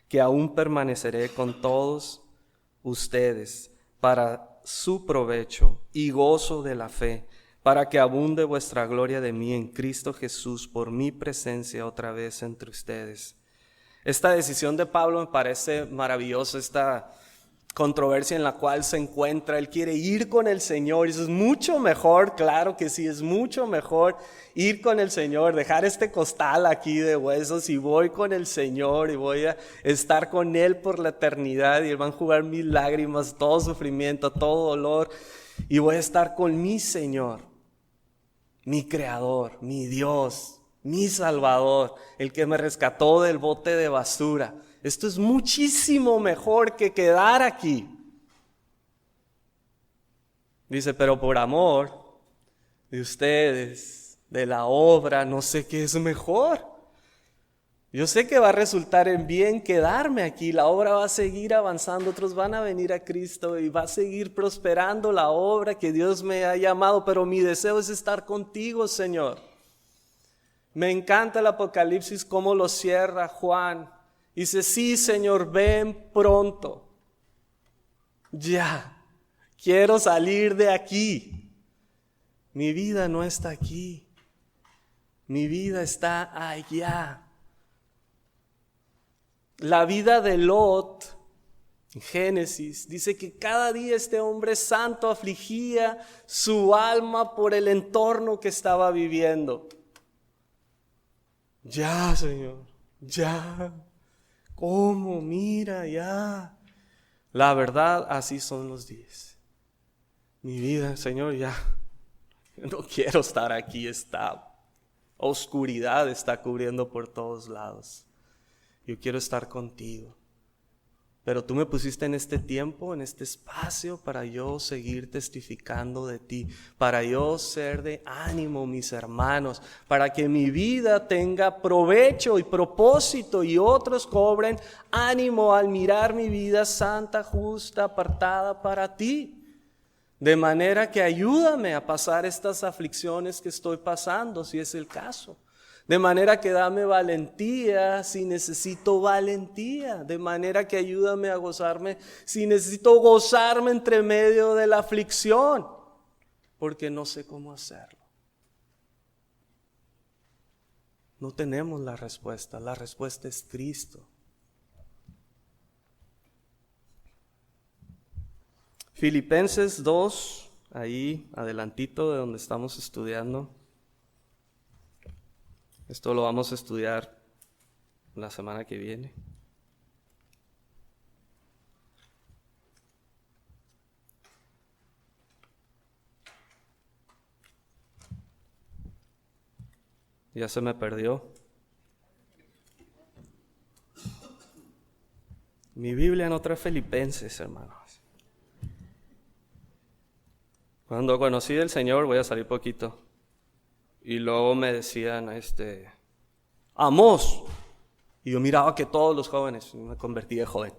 que aún permaneceré con todos ustedes para su provecho y gozo de la fe, para que abunde vuestra gloria de mí en Cristo Jesús por mi presencia otra vez entre ustedes. Esta decisión de Pablo me parece maravillosa, esta controversia en la cual se encuentra. Él quiere ir con el Señor y eso es mucho mejor, claro que sí, es mucho mejor ir con el Señor, dejar este costal aquí de huesos y voy con el Señor y voy a estar con Él por la eternidad y van a jugar mis lágrimas, todo sufrimiento, todo dolor y voy a estar con mi Señor, mi Creador, mi Dios, mi Salvador, el que me rescató del bote de basura. Esto es muchísimo mejor que quedar aquí. Dice, pero por amor de ustedes, de la obra, no sé qué es mejor. Yo sé que va a resultar en bien quedarme aquí. La obra va a seguir avanzando, otros van a venir a Cristo y va a seguir prosperando la obra que Dios me ha llamado. Pero mi deseo es estar contigo, Señor. Me encanta el Apocalipsis, cómo lo cierra Juan. Dice, sí, Señor, ven pronto. Ya, quiero salir de aquí. Mi vida no está aquí. Mi vida está allá. La vida de Lot, en Génesis, dice que cada día este hombre santo afligía su alma por el entorno que estaba viviendo. Ya, Señor, ya. ¿Cómo? Mira, ya. La verdad, así son los días. Mi vida, Señor, ya. No quiero estar aquí, esta oscuridad está cubriendo por todos lados. Yo quiero estar contigo. Pero tú me pusiste en este tiempo, en este espacio, para yo seguir testificando de ti, para yo ser de ánimo, mis hermanos, para que mi vida tenga provecho y propósito y otros cobren ánimo al mirar mi vida santa, justa, apartada para ti. De manera que ayúdame a pasar estas aflicciones que estoy pasando, si es el caso. De manera que dame valentía si necesito valentía. De manera que ayúdame a gozarme si necesito gozarme entre medio de la aflicción. Porque no sé cómo hacerlo. No tenemos la respuesta es Cristo. Filipenses 2, ahí adelantito de donde estamos estudiando. Esto lo vamos a estudiar la semana que viene. Ya se me perdió. Mi Biblia no trae Filipenses, hermanos. Cuando conocí al Señor, voy a salir poquito. Y luego me decían, Amós. Y yo miraba que todos los jóvenes, me convertí de joven,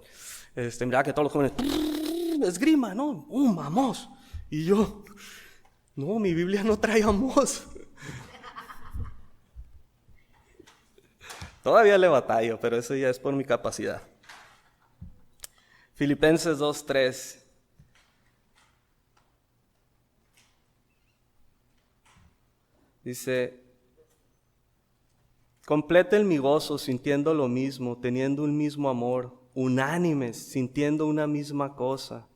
miraba que todos los jóvenes, esgrima, ¿no? Amós. Y yo, no, mi Biblia no trae Amós. Todavía le batallo, pero eso ya es por mi capacidad. Filipenses 2:3. Dice, completen mi gozo sintiendo lo mismo, teniendo un mismo amor, unánimes, sintiendo una misma cosa.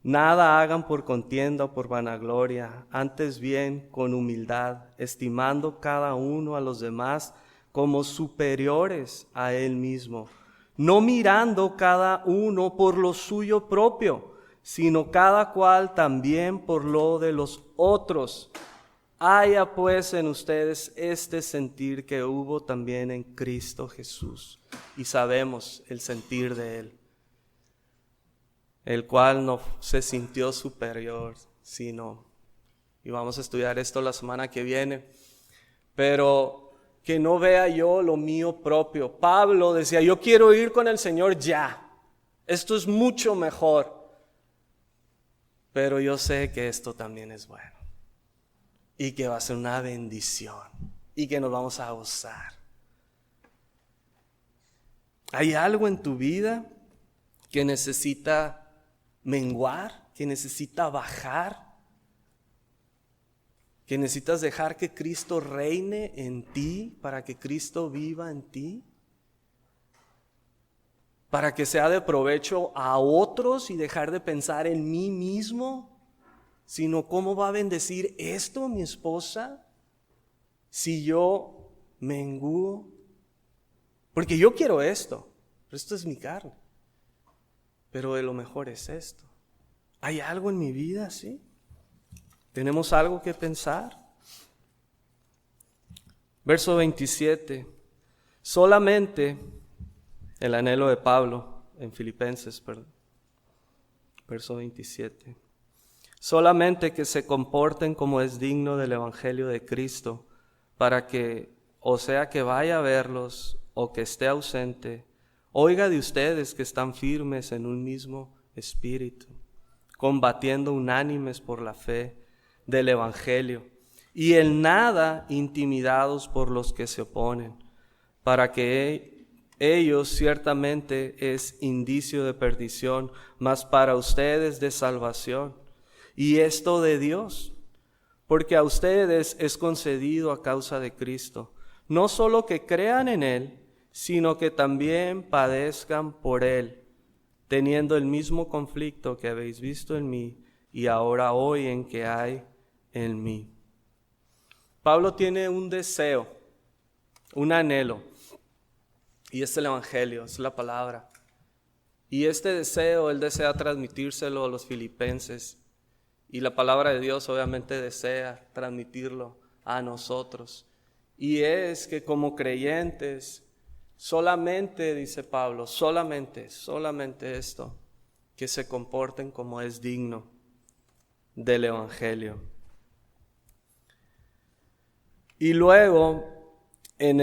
Nada hagan por contienda o por vanagloria, antes bien con humildad, estimando cada uno a los demás como superiores a él mismo, no mirando cada uno por lo suyo propio, sino cada cual también por lo de los otros. Haya pues en ustedes este sentir que hubo también en Cristo Jesús. Y sabemos el sentir de Él, el cual no se sintió superior, sino, y vamos a estudiar esto la semana que viene, pero que no vea yo lo mío propio. Pablo decía, yo quiero ir con el Señor ya. Esto es mucho mejor. Pero yo sé que esto también es bueno. Y que va a ser una bendición. Y que nos vamos a gozar. ¿Hay algo en tu vida que necesita menguar? ¿Que necesita bajar? ¿Que necesitas dejar que Cristo reine en ti? ¿Para que Cristo viva en ti? ¿Para que sea de provecho a otros y dejar de pensar en mí mismo? Sino, ¿cómo va a bendecir esto mi esposa si yo menguo? Porque yo quiero esto, pero esto es mi carne. Pero de lo mejor es esto. ¿Hay algo en mi vida, sí? ¿Tenemos algo que pensar? Verso 27. Solamente el anhelo de Pablo en Filipenses, verso 27. Solamente que se comporten como es digno del Evangelio de Cristo, para que, o sea que vaya a verlos o que esté ausente, oiga de ustedes que están firmes en un mismo espíritu, combatiendo unánimes por la fe del Evangelio, y en nada intimidados por los que se oponen, para que ellos ciertamente es indicio de perdición, mas para ustedes de salvación. Y esto de Dios, porque a ustedes es concedido a causa de Cristo, no solo que crean en Él, sino que también padezcan por Él, teniendo el mismo conflicto que habéis visto en mí y ahora oyen que hay en mí. Pablo tiene un deseo, un anhelo, y es el Evangelio, es la palabra. Y este deseo, él desea transmitírselo a los filipenses. Y la palabra de Dios obviamente desea transmitirlo a nosotros. Y es que como creyentes, solamente, dice Pablo, solamente esto, que se comporten como es digno del Evangelio. Y luego, en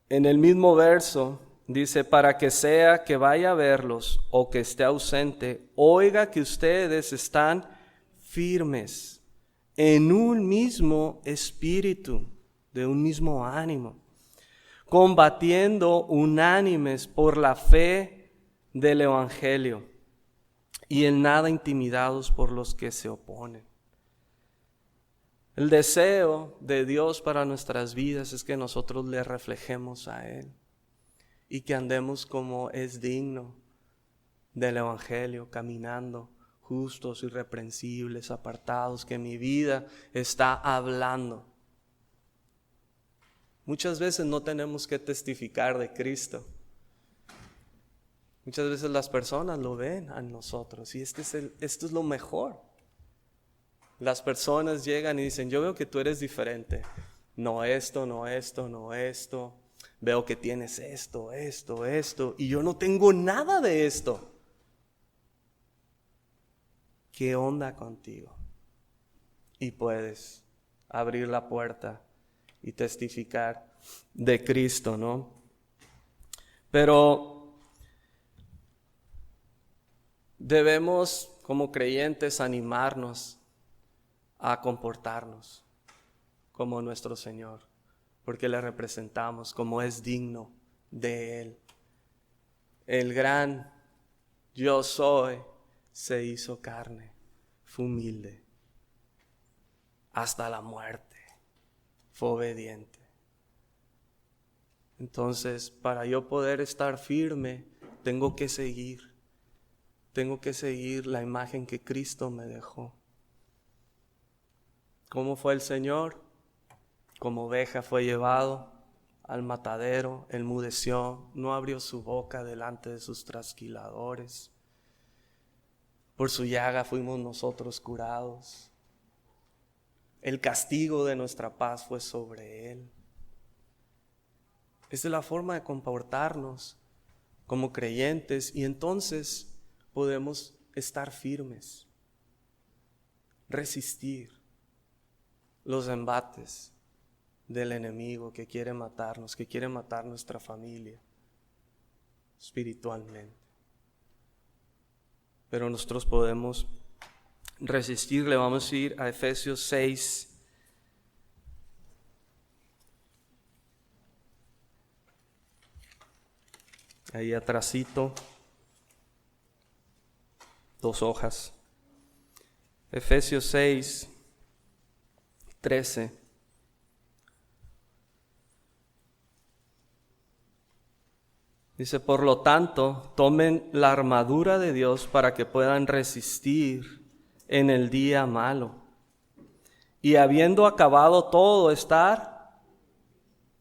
el mismo verso, dice, para que sea que vaya a verlos o que esté ausente, oiga que ustedes están firmes en un mismo espíritu, de un mismo ánimo, combatiendo unánimes por la fe del Evangelio y en nada intimidados por los que se oponen. El deseo de Dios para nuestras vidas es que nosotros le reflejemos a Él y que andemos como es digno del Evangelio, caminando justos, irreprensibles, apartados, que mi vida está hablando. Muchas veces no tenemos que testificar de Cristo. Muchas veces las personas lo ven a nosotros y esto es lo mejor. Las personas llegan y dicen, yo veo que tú eres diferente. No esto, no esto, no esto. Veo que tienes esto, y yo no tengo nada de esto. ¿Qué onda contigo? Y puedes abrir la puerta y testificar de Cristo, ¿no? Pero debemos, como creyentes, animarnos a comportarnos como nuestro Señor, porque le representamos como es digno de Él. El gran yo soy se hizo carne, fue humilde, hasta la muerte, fue obediente. Entonces, para yo poder estar firme, tengo que seguir la imagen que Cristo me dejó. ¿Cómo fue el Señor? Como oveja fue llevado al matadero, enmudeció, no abrió su boca delante de sus trasquiladores. Por su llaga fuimos nosotros curados. El castigo de nuestra paz fue sobre Él. Esa es la forma de comportarnos como creyentes y entonces podemos estar firmes, resistir los embates del enemigo que quiere matarnos, que quiere matar nuestra familia espiritualmente. Pero nosotros podemos resistirle. Vamos a ir a Efesios 6. Ahí atrasito, 2 hojas. Efesios 6, 13. Dice, por lo tanto, tomen la armadura de Dios para que puedan resistir en el día malo. Y habiendo acabado todo, estar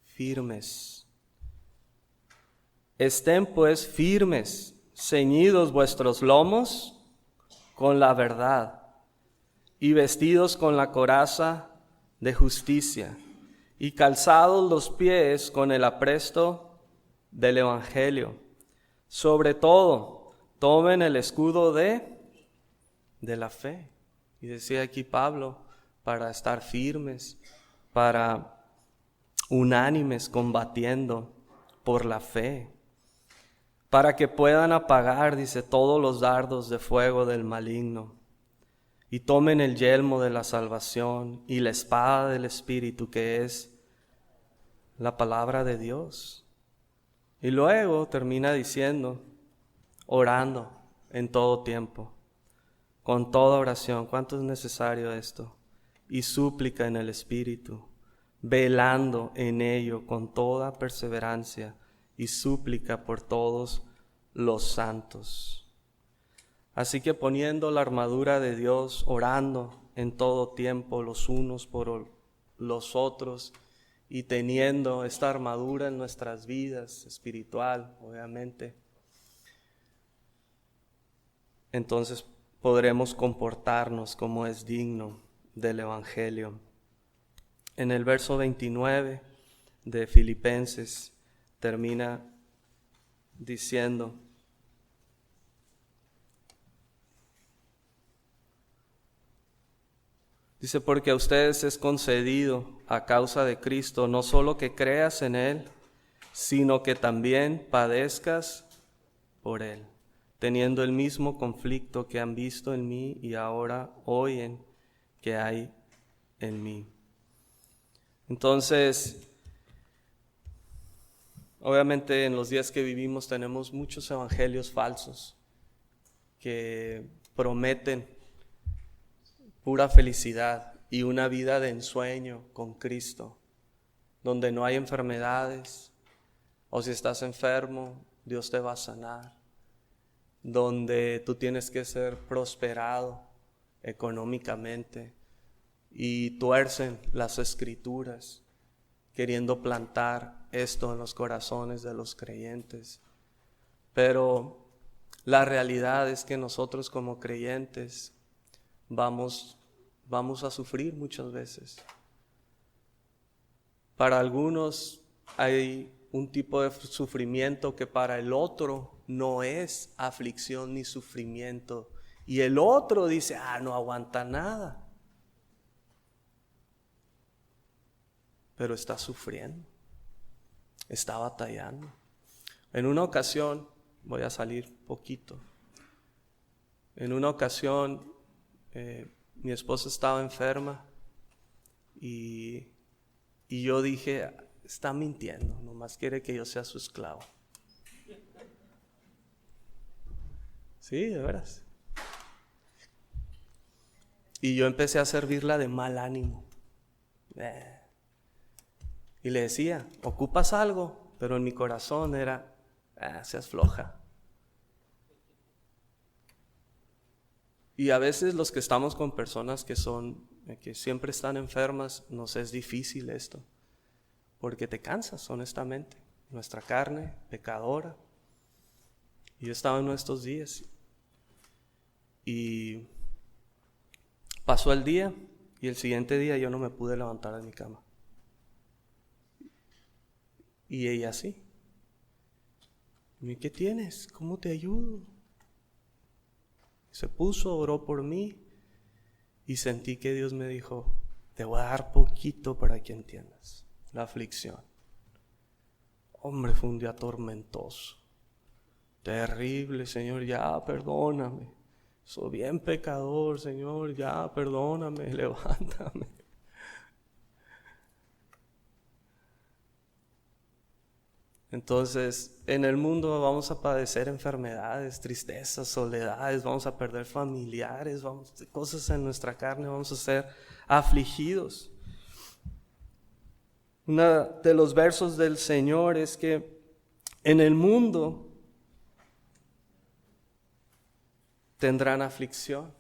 firmes. Estén pues firmes, ceñidos vuestros lomos con la verdad y vestidos con la coraza de justicia y calzados los pies con el apresto del Evangelio. Sobre todo, tomen el escudo de la fe. Y decía aquí Pablo, para estar firmes, para unánimes combatiendo por la fe, para que puedan apagar, dice, todos los dardos de fuego del maligno. Y tomen el yelmo de la salvación y la espada del Espíritu, que es la palabra de Dios. Y luego termina diciendo, orando en todo tiempo, con toda oración. ¿Cuánto es necesario esto? Y súplica en el Espíritu, velando en ello con toda perseverancia y súplica por todos los santos. Así que poniendo la armadura de Dios, orando en todo tiempo los unos por los otros, y teniendo esta armadura en nuestras vidas, espiritual, obviamente, entonces podremos comportarnos como es digno del Evangelio. En el verso 29 de Filipenses termina diciendo: dice, porque a ustedes es concedido a causa de Cristo no solo que creas en Él, sino que también padezcas por Él, teniendo el mismo conflicto que han visto en mí y ahora oyen que hay en mí. Entonces, obviamente en los días que vivimos tenemos muchos evangelios falsos que prometen pura felicidad y una vida de ensueño con Cristo, donde no hay enfermedades, o si estás enfermo, Dios te va a sanar, donde tú tienes que ser prosperado económicamente, y tuercen las escrituras queriendo plantar esto en los corazones de los creyentes. Pero la realidad es que nosotros como creyentes vamos a sufrir muchas veces. Para algunos hay un tipo de sufrimiento que para el otro no es aflicción ni sufrimiento. Y el otro dice, no aguanta nada. Pero está sufriendo, está batallando. En una ocasión, voy a salir poquito. En una ocasión, mi esposa estaba enferma y yo dije, está mintiendo, nomás quiere que yo sea su esclavo. Sí, de veras. Y yo empecé a servirla de mal ánimo. Y le decía, ocupas algo, pero en mi corazón era, seas floja. Y a veces los que estamos con personas que siempre están enfermas, nos es difícil esto, porque te cansas, honestamente. Nuestra carne, pecadora. Y yo estaba en estos días. Y pasó el día, y el siguiente día yo no me pude levantar de mi cama. Y ella sí. ¿Qué tienes? ¿Cómo te ayudo? Se puso, oró por mí y sentí que Dios me dijo, te voy a dar poquito para que entiendas la aflicción. Hombre, fue un día tormentoso, terrible, Señor, ya perdóname. Soy bien pecador, Señor, ya perdóname, levántame. Entonces, en el mundo vamos a padecer enfermedades, tristezas, soledades, vamos a perder familiares, cosas en nuestra carne, vamos a ser afligidos. Uno de los versos del Señor es que en el mundo tendrán aflicción,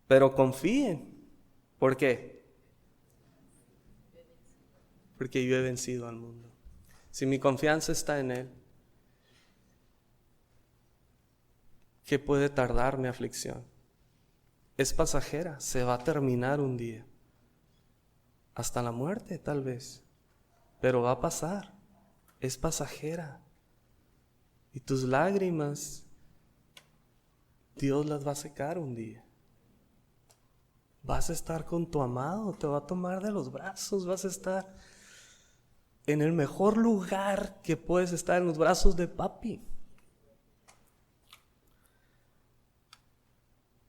pero confíen. ¿Por qué? Porque yo he vencido al mundo. Si mi confianza está en Él, ¿qué puede tardar mi aflicción? Es pasajera, se va a terminar un día. Hasta la muerte tal vez, pero va a pasar. Es pasajera. Y tus lágrimas, Dios las va a secar un día. Vas a estar con tu amado, te va a tomar de los brazos, vas a estar en el mejor lugar que puedes estar, en los brazos de papi.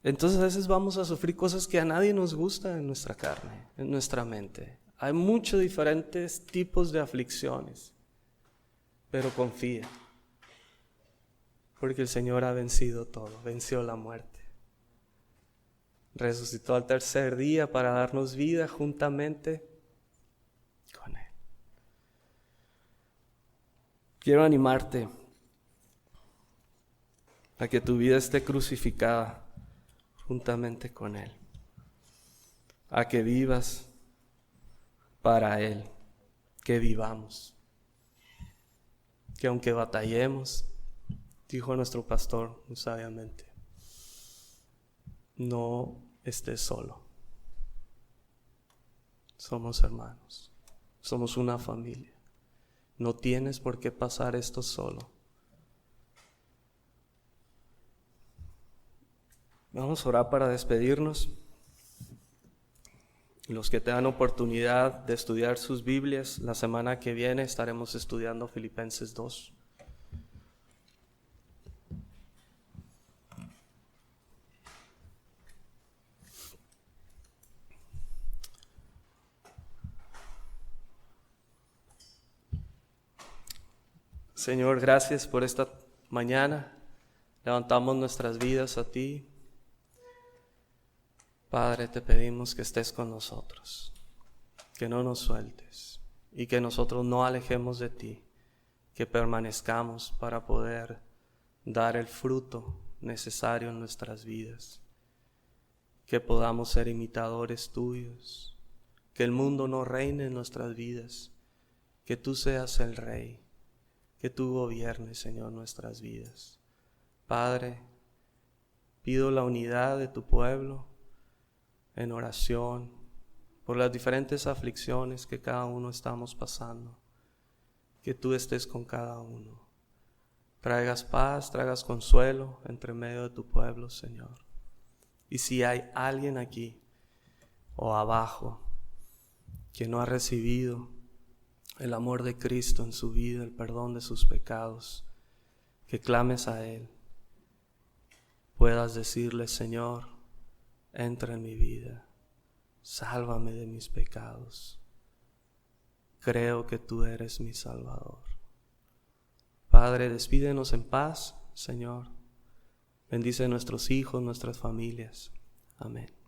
Entonces a veces vamos a sufrir cosas que a nadie nos gusta en nuestra carne, en nuestra mente. Hay muchos diferentes tipos de aflicciones, pero confía, porque el Señor ha vencido todo, venció la muerte. Resucitó al tercer día para darnos vida juntamente con Él. Quiero animarte a que tu vida esté crucificada juntamente con Él, a que vivas para Él, que vivamos, que aunque batallemos, dijo nuestro pastor muy sabiamente, no estés solo. Somos hermanos, somos una familia. No tienes por qué pasar esto solo. Vamos a orar para despedirnos. Los que tengan oportunidad de estudiar sus Biblias, la semana que viene estaremos estudiando Filipenses 2. Señor, gracias por esta mañana. Levantamos nuestras vidas a ti. Padre, te pedimos que estés con nosotros, que no nos sueltes y que nosotros no alejemos de ti, que permanezcamos para poder dar el fruto necesario en nuestras vidas, que podamos ser imitadores tuyos, que el mundo no reine en nuestras vidas, que tú seas el Rey, que tú gobiernes, Señor, nuestras vidas. Padre, pido la unidad de tu pueblo en oración por las diferentes aflicciones que cada uno estamos pasando, que tú estés con cada uno. Traigas paz, traigas consuelo entre medio de tu pueblo, Señor. Y si hay alguien aquí o abajo que no ha recibido el amor de Cristo en su vida, el perdón de sus pecados, que clames a Él, puedas decirle: Señor, entra en mi vida, sálvame de mis pecados. Creo que tú eres mi Salvador. Padre, despídenos en paz, Señor. Bendice a nuestros hijos, nuestras familias. Amén.